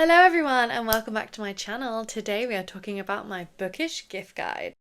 Hello everyone and welcome back to my channel. Today we are talking about my bookish gift guide.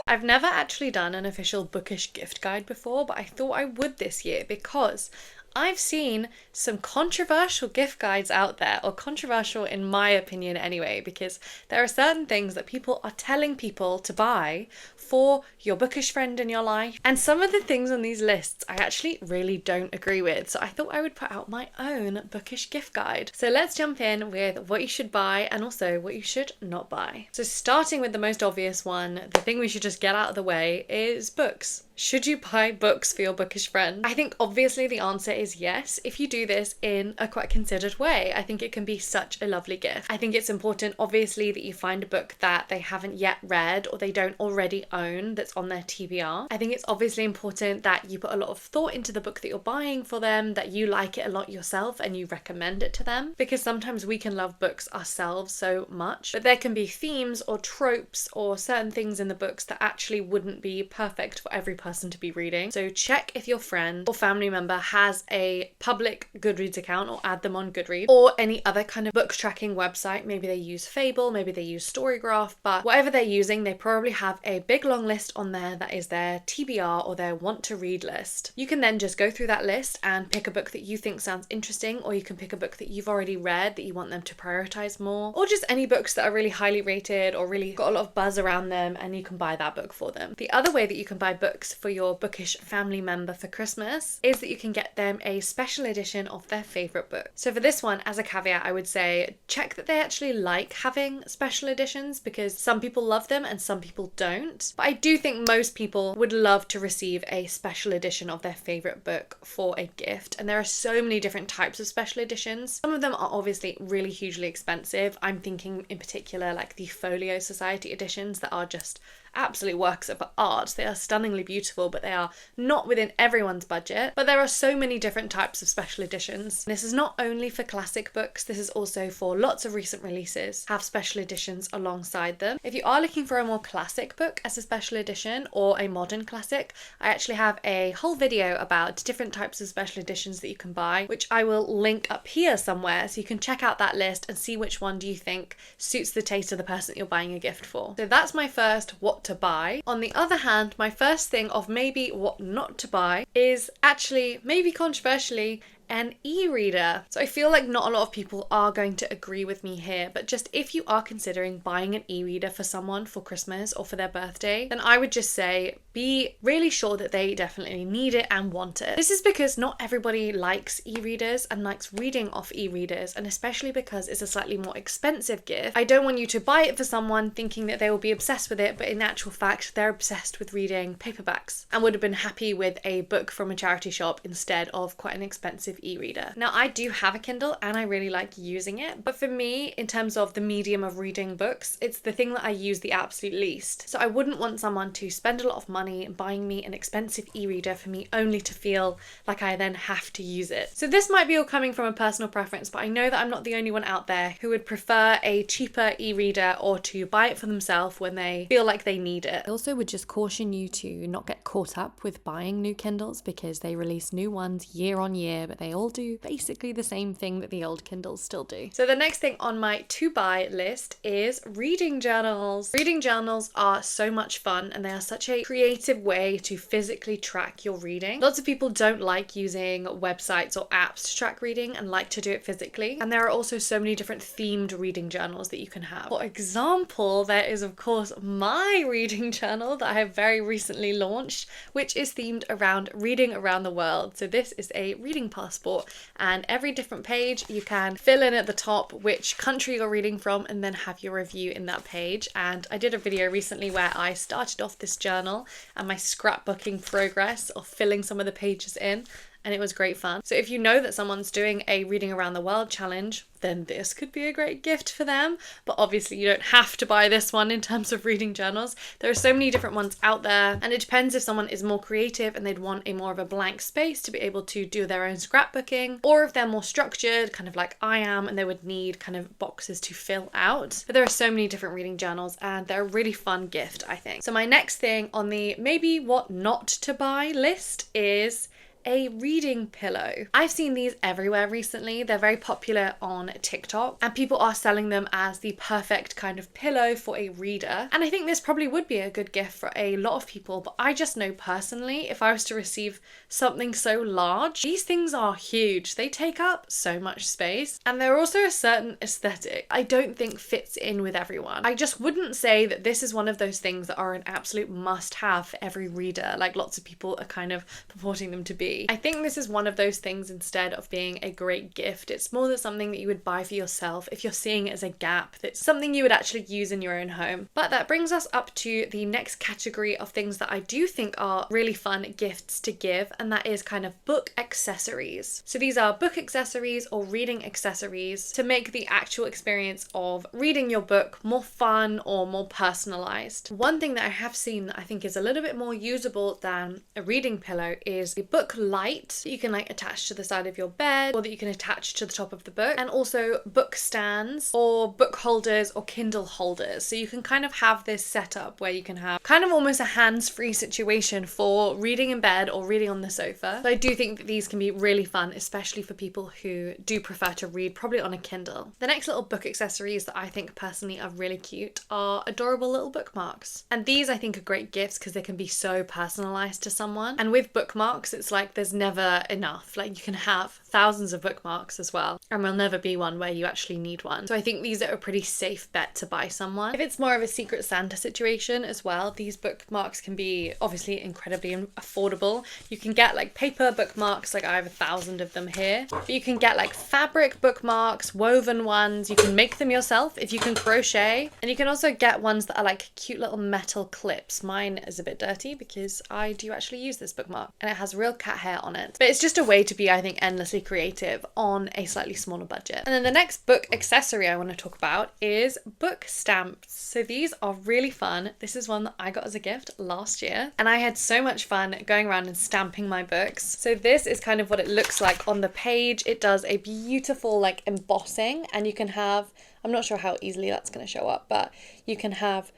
I've never actually done an official bookish gift guide before, but I thought I would this year because I've seen some controversial gift guides out there, or controversial in my opinion anyway, because there are certain things that people are telling people to buy for your bookish friend in your life. And some of the things on these lists I actually really don't agree with. So I thought I would put out my own bookish gift guide. So let's jump in with what you should buy and also what you should not buy. So starting with the most obvious one, the thing we should just get out of the way is books. Should you buy books for your bookish friend? I think obviously the answer is yes, if you do this in a quite considered way. I think it can be such a lovely gift. I think it's important obviously that you find a book that they haven't yet read or they don't already own that's on their TBR. I think it's obviously important that you put a lot of thought into the book that you're buying for them, that you like it a lot yourself and you recommend it to them, because sometimes we can love books ourselves so much, but there can be themes or tropes or certain things in the books that actually wouldn't be perfect for every person to be reading. So check if your friend or family member has a public Goodreads account, or add them on Goodreads, or any other kind of book tracking website. Maybe they use Fable, maybe they use Storygraph, but whatever they're using, they probably have a big long list on there that is their TBR or their want to read list. You can then just go through that list and pick a book that you think sounds interesting, or you can pick a book that you've already read that you want them to prioritize more, or just any books that are really highly rated or really got a lot of buzz around them, and you can buy that book for them. The other way that you can buy books for your bookish family member for Christmas is that you can get them a special edition of their favorite book. So for this one, as a caveat, I would say check that they actually like having special editions, because some people love them and some people don't. But I do think most people would love to receive a special edition of their favorite book for a gift. And there are so many different types of special editions. Some of them are obviously really hugely expensive. I'm thinking in particular like the Folio Society editions that are just absolute works of art. They are stunningly beautiful, but they are not within everyone's budget. But there are so many different types of special editions. This is not only for classic books, this is also for lots of recent releases, have special editions alongside them. If you are looking for a more classic book as a special edition, or a modern classic, I actually have a whole video about different types of special editions that you can buy, which I will link up here somewhere, so you can check out that list and see which one do you think suits the taste of the person that you're buying a gift for. So that's my first what to buy. On the other hand, my first thing of maybe what not to buy is actually, maybe controversially, an e-reader. So I feel like not a lot of people are going to agree with me here, but just if you are considering buying an e-reader for someone for Christmas or for their birthday, then I would just say be really sure that they definitely need it and want it. This is because not everybody likes e-readers and likes reading off e-readers, and especially because it's a slightly more expensive gift. I don't want you to buy it for someone thinking that they will be obsessed with it, but in actual fact they're obsessed with reading paperbacks and would have been happy with a book from a charity shop instead of quite an expensive e-reader. Now I do have a Kindle and I really like using it, but for me, in terms of the medium of reading books, it's the thing that I use the absolute least. So I wouldn't want someone to spend a lot of money buying me an expensive e-reader for me only to feel like I then have to use it. So this might be all coming from a personal preference, but I know that I'm not the only one out there who would prefer a cheaper e-reader or to buy it for themselves when they feel like they need it. I also would just caution you to not get caught up with buying new Kindles, because they release new ones year on year, but they all do basically the same thing that the old Kindles still do. So the next thing on my to buy list is reading journals. Reading journals are so much fun, and they are such a creative way to physically track your reading. Lots of people don't like using websites or apps to track reading and like to do it physically. And there are also so many different themed reading journals that you can have. For example, there is of course my reading journal that I have very recently launched, which is themed around reading around the world. So this is a reading passport, and every different page you can fill in at the top which country you're reading from and then have your review in that page. And I did a video recently where I started off this journal and my scrapbooking progress of filling some of the pages in, and it was great fun. So if you know that someone's doing a reading around the world challenge, then this could be a great gift for them. But obviously you don't have to buy this one in terms of reading journals. There are so many different ones out there, and it depends if someone is more creative and they'd want a more of a blank space to be able to do their own scrapbooking, or if they're more structured, kind of like I am, and they would need kind of boxes to fill out. But there are so many different reading journals and they're a really fun gift, I think. So my next thing on the maybe what not to buy list is a reading pillow. I've seen these everywhere recently. They're very popular on TikTok and people are selling them as the perfect kind of pillow for a reader. And I think this probably would be a good gift for a lot of people, but I just know personally, if I was to receive something so large, these things are huge. They take up so much space and they're also a certain aesthetic I don't think fits in with everyone. I just wouldn't say that this is one of those things that are an absolute must-have for every reader, like lots of people are kind of purporting them to be. I think this is one of those things instead of being a great gift. It's more than something that you would buy for yourself if you're seeing it as a gap, that's something you would actually use in your own home. But that brings us up to the next category of things that I do think are really fun gifts to give, and that is kind of book accessories. So these are book accessories or reading accessories to make the actual experience of reading your book more fun or more personalized. One thing that I have seen that I think is a little bit more usable than a reading pillow is a book light that you can like attach to the side of your bed or that you can attach to the top of the book, and also book stands or book holders or Kindle holders. So you can kind of have this setup where you can have kind of almost a hands-free situation for reading in bed or reading on the sofa. So I do think that these can be really fun, especially for people who do prefer to read probably on a Kindle. The next little book accessories that I think personally are really cute are adorable little bookmarks. And these I think are great gifts because they can be so personalized to someone. And with bookmarks, it's like there's never enough. Like you can have thousands of bookmarks as well, and there'll never be one where you actually need one. So I think these are a pretty safe bet to buy someone. If it's more of a Secret Santa situation as well, these bookmarks can be obviously incredibly affordable. You can get like paper bookmarks, like I have 1,000 of them here, but you can get like fabric bookmarks, woven ones, you can make them yourself if you can crochet, and you can also get ones that are like cute little metal clips. Mine is a bit dirty because I do actually use this bookmark and it has real cat hair on it, but it's just a way to be, I think, endlessly creative on a slightly smaller budget. And then the next book accessory I want to talk about is book stamps. So these are really fun. This is one that I got as a gift last year and I had so much fun going around and stamping my books. So this is kind of what it looks like on the page. It does a beautiful like embossing, and you can have, I'm not sure how easily that's going to show up, but you can have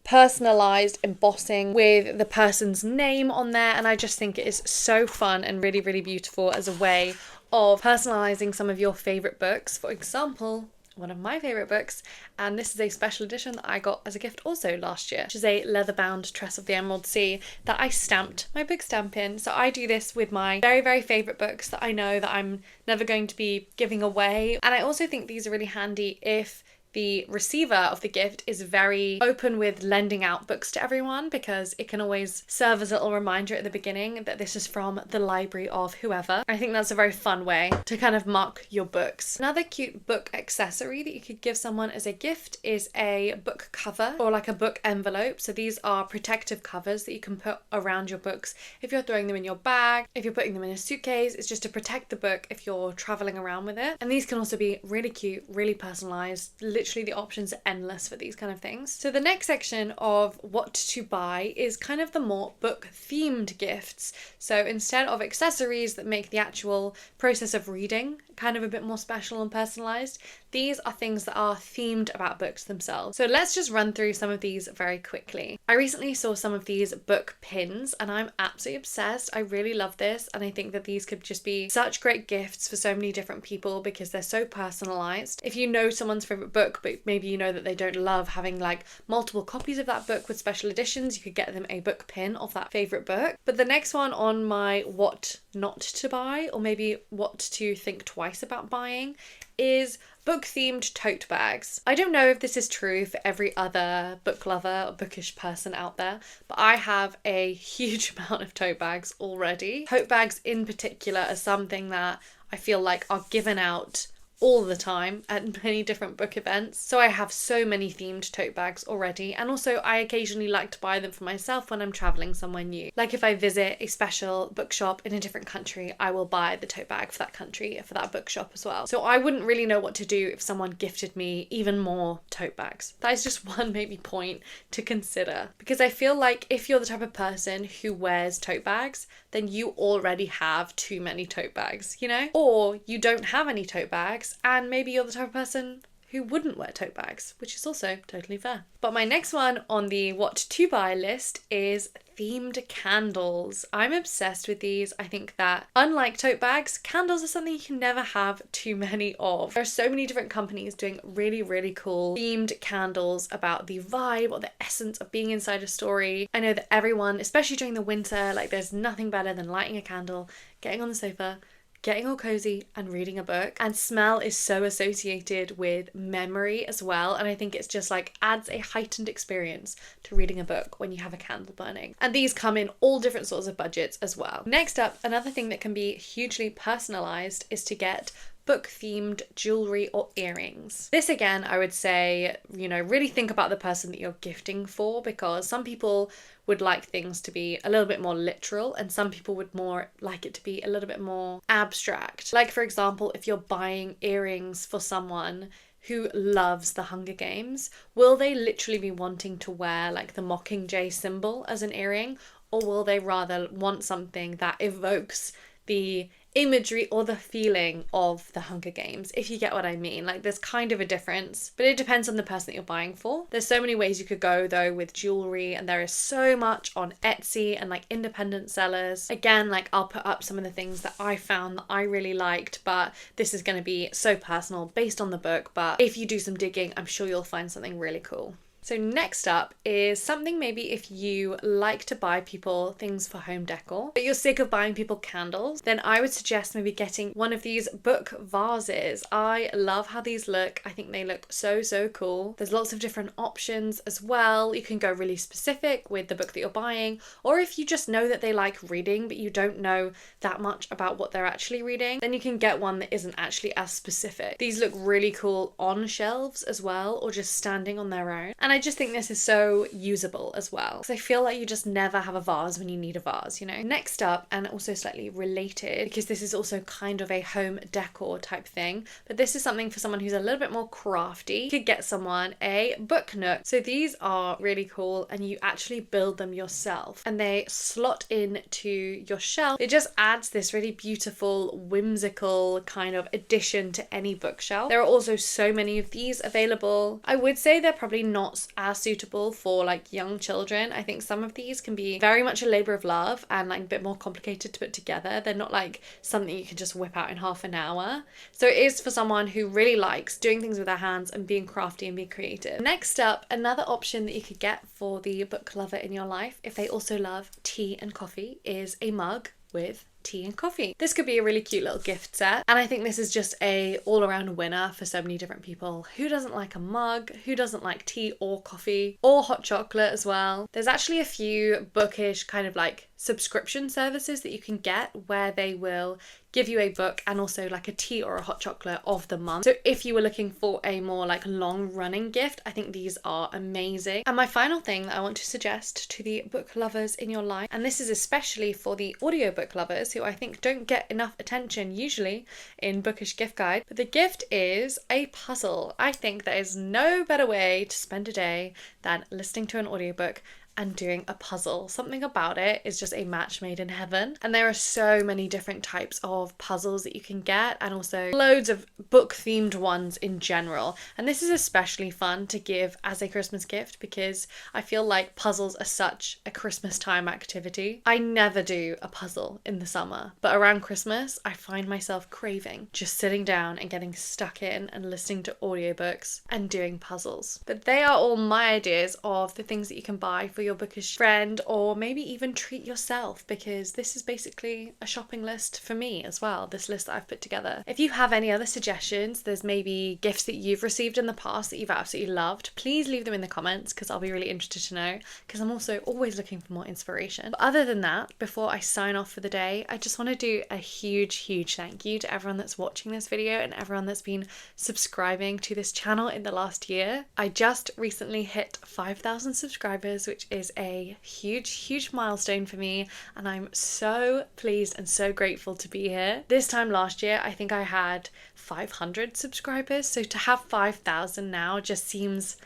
personalized embossing with the person's name on there, and I just think it is so fun and really, really beautiful as a way of personalizing some of your favorite books. For example, one of my favorite books, and this is a special edition that I got as a gift also last year, which is a leather-bound Tress of the Emerald Sea that I stamped my book stamp in. So I do this with my very, very favorite books that I know that I'm never going to be giving away. And I also think these are really handy if the receiver of the gift is very open with lending out books to everyone, because it can always serve as a little reminder at the beginning that this is from the library of whoever. I think that's a very fun way to kind of mark your books. Another cute book accessory that you could give someone as a gift is a book cover or like a book envelope. So these are protective covers that you can put around your books if you're throwing them in your bag, if you're putting them in a suitcase. It's just to protect the book if you're traveling around with it. And these can also be really cute, really personalized. Literally the options are endless for these kind of things. So the next section of what to buy is kind of the more book themed gifts. So instead of accessories that make the actual process of reading kind of a bit more special and personalized, these are things that are themed about books themselves. So let's just run through some of these very quickly. I recently saw some of these book pins and I'm absolutely obsessed. I really love this, and I think that these could just be such great gifts for so many different people because they're so personalized. If you know someone's favorite book, but maybe you know that they don't love having like multiple copies of that book with special editions, you could get them a book pin of that favorite book. But the next one on my what not to buy, or maybe what to think twice about buying, is book themed tote bags. I don't know if this is true for every other book lover or bookish person out there, but I have a huge amount of tote bags already. Tote bags in particular are something that I feel like are given out all the time at many different book events. So I have so many themed tote bags already, and also I occasionally like to buy them for myself when I'm traveling somewhere new. Like if I visit a special bookshop in a different country, I will buy the tote bag for that country, for that bookshop as well. So I wouldn't really know what to do if someone gifted me even more tote bags. That is just one maybe point to consider, because I feel like if you're the type of person who wears tote bags, then you already have too many tote bags, you know? Or you don't have any tote bags and maybe you're the type of person who wouldn't wear tote bags, which is also totally fair. But my next one on the what to buy list is themed candles. I'm obsessed with these. I think that unlike tote bags, candles are something you can never have too many of. There are so many different companies doing really, really cool themed candles about the vibe or the essence of being inside a story. I know that everyone, especially during the winter, like there's nothing better than lighting a candle, getting on the sofa, getting all cozy and reading a book. And smell is so associated with memory as well, and I think it's just like adds a heightened experience to reading a book when you have a candle burning. And these come in all different sorts of budgets as well. Next up, another thing that can be hugely personalized is to get book themed jewelry or earrings. This again, I would say, really think about the person that you're gifting for, because some people would like things to be a little bit more literal and some people would more like it to be a little bit more abstract. Like for example, if you're buying earrings for someone who loves the Hunger Games, will they literally be wanting to wear like the Mockingjay symbol as an earring, or will they rather want something that evokes the imagery or the feeling of the Hunger Games, if you get what I mean? Like there's kind of a difference, but it depends on the person that you're buying for. There's so many ways you could go though with jewelry, and there is so much on Etsy and like independent sellers. Again, like I'll put up some of the things that I found that I really liked, but this is going to be so personal based on the book, but if you do some digging, I'm sure you'll find something really cool. So next up is something maybe if you like to buy people things for home decor, but you're sick of buying people candles, then I would suggest maybe getting one of these book vases. I love how these look. I think they look so, so cool. There's lots of different options as well. You can go really specific with the book that you're buying, or if you just know that they like reading, but you don't know that much about what they're actually reading, then you can get one that isn't actually as specific. These look really cool on shelves as well, or just standing on their own. And I just think this is so usable as well, because I feel like you just never have a vase when you need a vase, Next up, and also slightly related, because this is also kind of a home decor type thing, but this is something for someone who's a little bit more crafty. You could get someone a book nook. So these are really cool, and you actually build them yourself, and they slot into your shelf. It just adds this really beautiful, whimsical kind of addition to any bookshelf. There are also so many of these available. I would say they're probably not as suitable for like young children. I think some of these can be very much a labor of love and like a bit more complicated to put together. They're not like something you can just whip out in half an hour. So it is for someone who really likes doing things with their hands and being crafty and being creative. Next up, another option that you could get for the book lover in your life, if they also love tea and coffee, is a mug with tea and coffee. This could be a really cute little gift set, and I think this is just a all-around winner for so many different people. Who doesn't like a mug? Who doesn't like tea or coffee or hot chocolate as well? There's actually a few bookish kind of like subscription services that you can get where they will give you a book and also like a tea or a hot chocolate of the month. So if you were looking for a more like long running gift, I think these are amazing. And my final thing that I want to suggest to the book lovers in your life, and this is especially for the audiobook lovers who I think don't get enough attention usually in Bookish Gift Guide, but the gift is a puzzle. I think there is no better way to spend a day than listening to an audiobook and doing a puzzle. Something about it is just a match made in heaven. And there are so many different types of puzzles that you can get, and also loads of book themed ones in general. And this is especially fun to give as a Christmas gift because I feel like puzzles are such a Christmas time activity. I never do a puzzle in the summer, but around Christmas I find myself craving just sitting down and getting stuck in and listening to audiobooks and doing puzzles. But they are all my ideas of the things that you can buy for your bookish friend, or maybe even treat yourself, because this is basically a shopping list for me as well, this list that I've put together. If you have any other suggestions, there's maybe gifts that you've received in the past that you've absolutely loved, please leave them in the comments because I'll be really interested to know, because I'm also always looking for more inspiration. But other than that, before I sign off for the day, I just want to do a huge thank you to everyone that's watching this video and everyone that's been subscribing to this channel in the last year. I just recently hit 5,000 subscribers, which is a huge milestone for me, and I'm so pleased and so grateful to be here. This time last year I think I had 500 subscribers, so to have 5,000 now just seems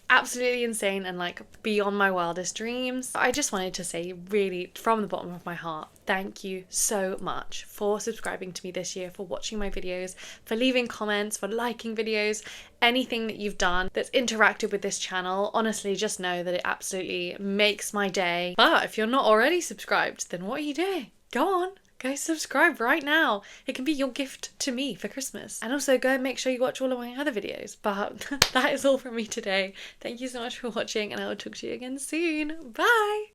absolutely insane and like beyond my wildest dreams. I just wanted to say, really, from the bottom of my heart, thank you so much for subscribing to me this year, for watching my videos, for leaving comments, for liking videos, anything that you've done that's interacted with this channel. Honestly, just know that it absolutely makes my day. But if you're not already subscribed, then what are you doing? Go on. Go subscribe right now. It can be your gift to me for Christmas. And also go and make sure you watch all of my other videos. But that is all from me today. Thank you so much for watching, and I will talk to you again soon. Bye!